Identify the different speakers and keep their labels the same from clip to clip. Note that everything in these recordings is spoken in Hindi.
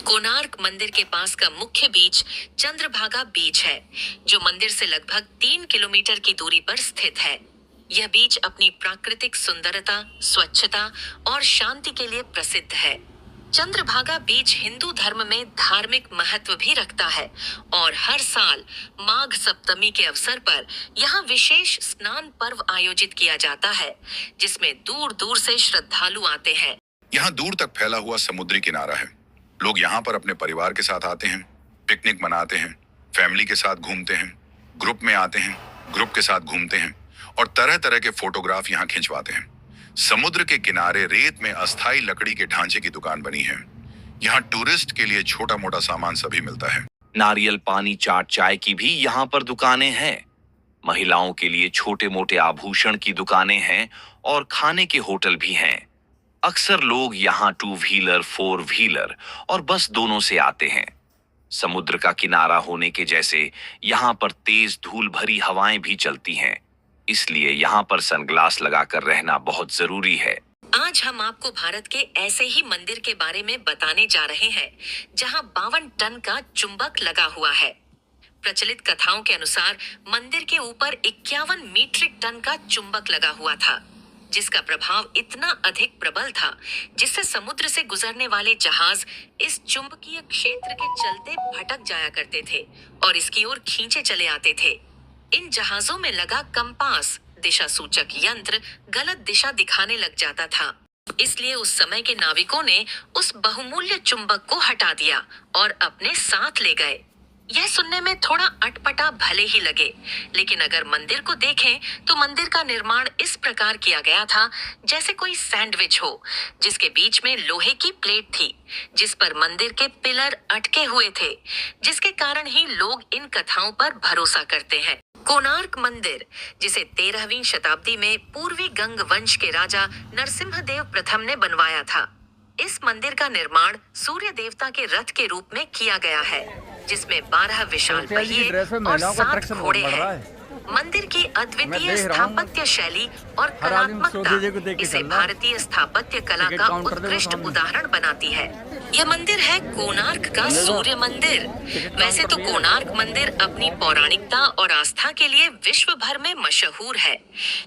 Speaker 1: कोणार्क मंदिर के पास का मुख्य बीच चंद्रभागा बीच है, जो मंदिर से लगभग 3 किलोमीटर की दूरी पर स्थित है। यह बीच अपनी प्राकृतिक सुंदरता, स्वच्छता और शांति के लिए प्रसिद्ध है। चंद्रभागा बीच हिंदू धर्म में धार्मिक महत्व भी रखता है और हर साल माघ सप्तमी के अवसर पर यहाँ विशेष स्नान पर्व आयोजित किया जाता है, जिसमें दूर दूर से श्रद्धालु आते हैं।
Speaker 2: यहाँ दूर तक फैला हुआ समुद्री किनारा है। लोग यहाँ पर अपने परिवार के साथ आते हैं, पिकनिक मनाते हैं, फैमिली के साथ घूमते हैं, ग्रुप में आते हैं, ग्रुप के साथ घूमते हैं और तरह तरह के फोटोग्राफ यहाँ खिंचवाते हैं। समुद्र के किनारे रेत में अस्थायी लकड़ी के ढांचे की दुकान बनी है। यहाँ टूरिस्ट के लिए छोटा मोटा सामान सभी मिलता है।
Speaker 3: नारियल पानी, चाट, चाय की भी यहाँ पर दुकानें हैं। महिलाओं के लिए छोटे मोटे आभूषण की दुकानें हैं और खाने के होटल भी हैं। अक्सर लोग यहाँ 2 व्हीलर, 4 व्हीलर और बस दोनों से आते हैं। समुद्र का किनारा होने के जैसे यहाँ पर तेज धूल भरी हवाएं भी चलती हैं, इसलिए यहाँ पर सनग्लास लगाकर रहना बहुत जरूरी है।
Speaker 1: आज हम आपको भारत के ऐसे ही मंदिर के बारे में बताने जा रहे हैं, जहां 52 टन का चुंबक लगा हुआ है। प्रचलित कथाओं के अनुसार मंदिर के ऊपर 51 मीट्रिक टन का चुंबक लगा हुआ था, जिसका प्रभाव इतना अधिक प्रबल था, जिससे समुद्र से गुजरने वाले जहाज इस चुंबकीय क्षेत्र के चलते भटक जाया करते थे और इसकी ओर खींचे चले आते थे। इन जहाजों में लगा कंपास, दिशा सूचक यंत्र, गलत दिशा दिखाने लग जाता था। इसलिए उस समय के नाविकों ने उस बहुमूल्य चुंबक को हटा दिया और अपने साथ ले गए। यह सुनने में थोड़ा अटपटा भले ही लगे, लेकिन अगर मंदिर को देखें तो मंदिर का निर्माण इस प्रकार किया गया था जैसे कोई सैंडविच हो, जिसके बीच में लोहे की प्लेट थी, जिस पर मंदिर के पिलर अटके हुए थे, जिसके कारण ही लोग इन कथाओं पर भरोसा करते हैं। कोणार्क मंदिर, जिसे 13वीं शताब्दी में पूर्वी गंग वंश के राजा नरसिम्हदेव प्रथम ने बनवाया था। इस मंदिर का निर्माण सूर्य देवता के रथ के रूप में किया गया है, जिसमें 12 विशाल पहिए और 7 घोड़े हैं। मंदिर की अद्वितीय स्थापत्य शैली और कलात्मकता इसे भारतीय स्थापत्य कला का उत्कृष्ट उदाहरण बनाती है। यह मंदिर है कोणार्क का सूर्य मंदिर। वैसे तो कोणार्क मंदिर अपनी पौराणिकता और आस्था के लिए विश्व भर में मशहूर है,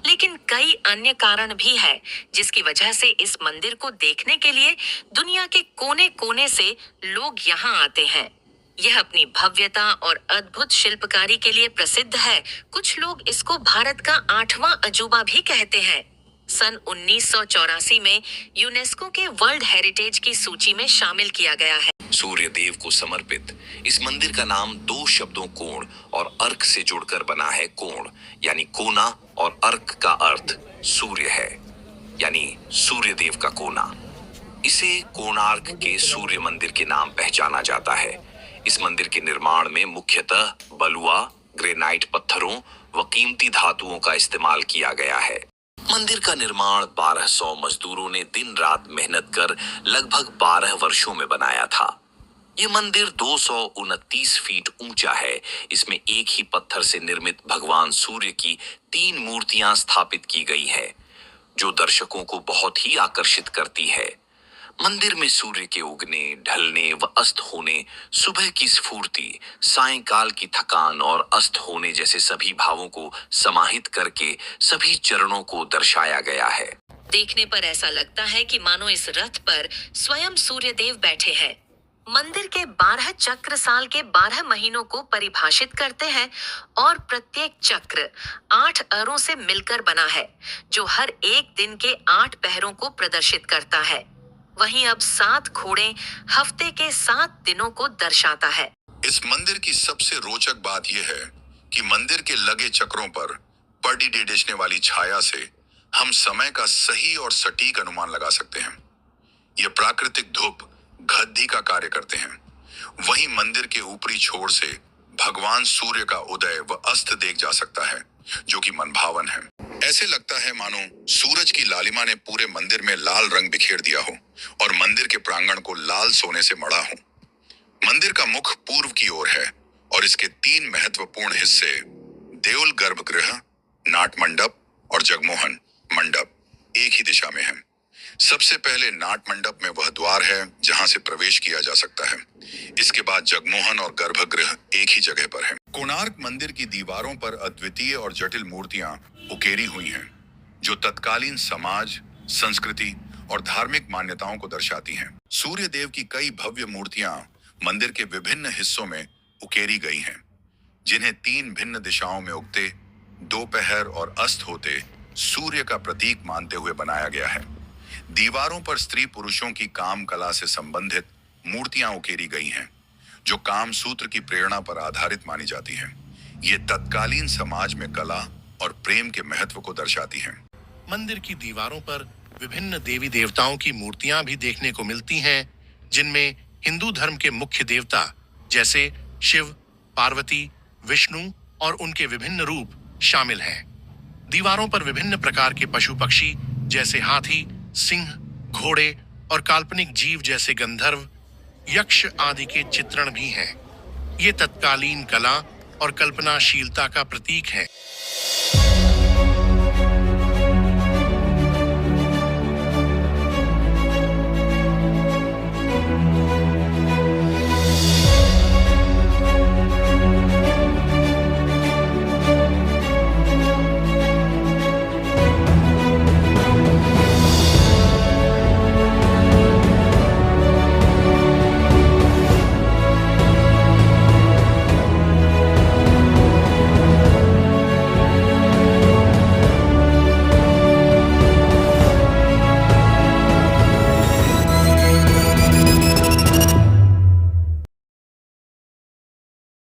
Speaker 1: लेकिन कई अन्य कारण भी है, जिसकी वजह से इस मंदिर को देखने के लिए दुनिया के कोने कोने से लोग यहाँ आते हैं। यह अपनी भव्यता और अद्भुत शिल्पकारी के लिए प्रसिद्ध है। कुछ लोग इसको भारत का 8वां अजूबा भी कहते हैं। सन 1984 में यूनेस्को के वर्ल्ड हेरिटेज की सूची में शामिल किया गया है।
Speaker 3: सूर्य देव को समर्पित इस मंदिर का नाम 2 शब्दों कोण और अर्क से जुड़कर बना है। कोण यानी कोना और अर्क का अर्थ सूर्य है, यानी सूर्य देव का कोना। इसे कोणार्क के सूर्य मंदिर के नाम पहचाना जाता है। इस मंदिर के निर्माण में मुख्यतः बलुआ, ग्रेनाइट पत्थरों व कीमती धातुओं का इस्तेमाल किया गया है। मंदिर का निर्माण 1200 मजदूरों ने दिन रात मेहनत कर लगभग 12 वर्षों में बनाया था। ये मंदिर 229 फीट ऊंचा है। इसमें एक ही पत्थर से निर्मित भगवान सूर्य की 3 मूर्तियां स्थापित की गई है, जो दर्शकों को बहुत ही आकर्षित करती है। मंदिर में सूर्य के उगने, ढलने व अस्त होने, सुबह की स्फूर्ति, सायंकाल की थकान और अस्त होने जैसे सभी भावों को समाहित करके सभी चरणों को दर्शाया गया है।
Speaker 1: देखने पर ऐसा लगता है कि मानो इस रथ पर स्वयं सूर्य देव बैठे हैं। मंदिर के 12 चक्र साल के 12 महीनों को परिभाषित करते हैं और प्रत्येक चक्र 8 अरों से मिलकर बना है, जो हर एक दिन के 8 पहरों को प्रदर्शित करता है। वहीं अब 7 घोड़े हफ्ते के 7 दिनों को दर्शाता है।
Speaker 2: इस मंदिर की सबसे रोचक बात यह है कि मंदिर के लगे चक्रों पर पड़ी डेढ़ने वाली छाया से हम समय का सही और सटीक अनुमान लगा सकते हैं। ये प्राकृतिक धूप घद्दी का कार्य करते हैं। वहीं मंदिर के ऊपरी छोर से भगवान सूर्य का उदय व अस्त देख जा सकता है, जो कि मनभावन है। ऐसे लगता है मानो सूरज की लालिमा ने पूरे मंदिर में लाल रंग बिखेर दिया हो और मंदिर के प्रांगण को लाल सोने से मढ़ा हो। मंदिर का मुख पूर्व की ओर है और इसके 3 महत्वपूर्ण हिस्से देउल गर्भगृह, नाट मंडप और जगमोहन मंडप एक ही दिशा में हैं। सबसे पहले नाट मंडप में वह द्वार है जहां से प्रवेश किया जा सकता है। इसके बाद जगमोहन और गर्भगृह एक ही जगह पर है। कोणार्क मंदिर की दीवारों पर अद्वितीय और जटिल मूर्तियां उकेरी हुई हैं, जो तत्कालीन समाज, संस्कृति और धार्मिक मान्यताओं को दर्शाती हैं। सूर्य देव की कई भव्य मूर्तियां मंदिर के विभिन्न हिस्सों में उकेरी गई हैं, जिन्हें 3 भिन्न दिशाओं में उगते, दोपहर और अस्त होते सूर्य का प्रतीक मानते हुए बनाया गया है। दीवारों पर स्त्री पुरुषों की काम कला से संबंधित मूर्तियां उकेरी गई हैं, जो काम सूत्र की प्रेरणा पर आधारित मानी जाती हैं। ये तत्कालीन समाज में कला और प्रेम के महत्व को दर्शाती हैं।
Speaker 4: मंदिर की दीवारों पर विभिन्न देवी देवताओं की मूर्तियां भी देखने को मिलती हैं, जिनमें हिंदू धर्म के मुख्य देवता जैसे शिव, पार्वती, विष्णु और उनके विभिन्न रूप शामिल हैं। दीवारों पर विभिन्न प्रकार के पशु पक्षी जैसे हाथी, सिंह, घोड़े और काल्पनिक जीव जैसे गंधर्व, यक्ष आदि के चित्रण भी हैं। ये तत्कालीन कला और कल्पनाशीलता का प्रतीक है।